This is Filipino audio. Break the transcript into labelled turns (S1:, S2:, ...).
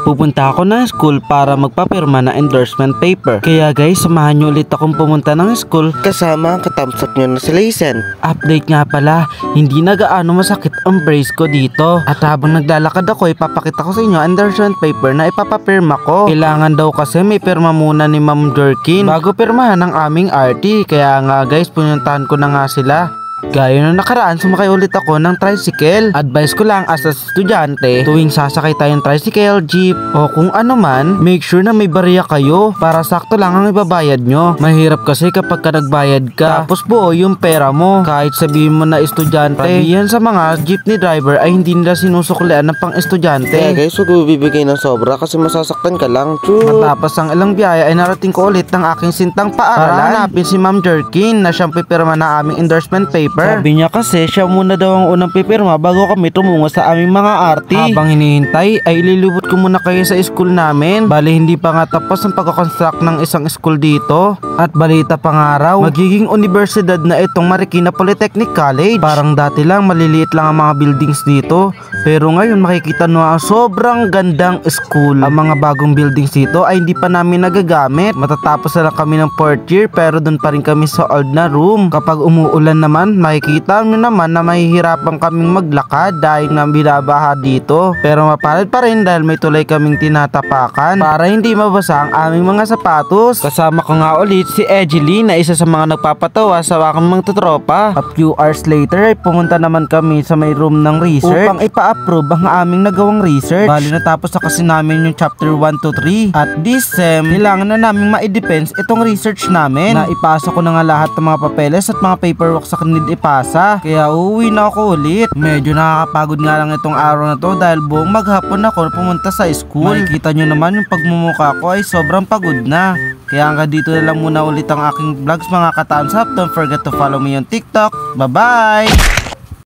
S1: pupunta ako ng school para magpapirma ng endorsement paper. Kaya guys, samahan nyo ulit akong pumunta ng school kasama ang katamsak nyo na si Laysen. Update nga pala, hindi na gaano masakit ang brace ko dito. At habang naglalakad ako, ipapakita ko sa inyo ang endorsement paper na ipapapirma ko. Kailangan daw kasi may pirma muna ni Ma'am Jerkin bago pirmahan ng aming RT. Kaya nga guys, pununtahan ko na nga sila. Gaya nung nakaraan, sumakay ulit ako ng tricycle. Advice ko lang as a estudyante, tuwing sasakay tayong tricycle, jeep, o kung ano man, make sure na may barya kayo para sakto lang ang ibabayad nyo. Mahirap kasi kapag ka nagbayad ka, tapos buo yung pera mo. Kahit sabihin mo na estudyante, yan sa mga jeepney driver ay hindi nila sinusuklian ng pang estudyante.
S2: Kaya guys, huwag mo bibigay ng sobra kasi masasaktan ka lang.
S1: Matapos ang ilang biyaya ay narating ko ulit ng aking sintang paaralan para hanapin si Ma'am Jerkin na siyang pipirma ng aming endorsement paper. Sabi niya kasi siya muna daw ang unang pipirma bago kami tumungo sa aming mga RT. Habang hinihintay ay ililibot ko muna kayo sa school namin. Bali hindi pa nga tapos ang pagkakonstruct ng isang school dito. At balita pa nga raw, magiging universidad na itong Marikina Polytechnic College. Parang dati lang maliliit lang ang mga buildings dito, pero ngayon makikita nyo ang sobrang gandang school. Ang mga bagong buildings dito ay hindi pa namin nagagamit. Matatapos na lang kami ng 4th year pero dun pa rin kami sa old na room. Kapag umuulan naman, makikita nyo naman na mahihirapan kaming maglakad dahil nga binabaha dito. Pero mapalad pa rin dahil may tulay kaming tinatapakan para hindi mabasa ang aming mga sapatos. Kasama ko nga ulit si Edgeline na isa sa mga nagpapatawa sa aking mga tutropa. A few hours later ay pumunta naman kami sa may room ng research upang ipa-approve ang aming nagawang research. Bali natapos na kasi namin yung chapter 1 to 3. At this sem, kailangan na namin ma-defense itong research namin. Na ipasa ko na nga lahat ng mga papeles at mga paperwork sa kanil ipasa. Kaya uuwi na ako ulit. Medyo nakakapagod nga lang itong araw na to dahil buong maghapon ako pumunta sa school. Makikita nyo naman yung pagmumukha ko ay sobrang pagod na. Kaya hanggang dito na lang muna ulit ang aking vlogs mga ka-thumbs up. Don't forget to follow me on TikTok. Bye bye!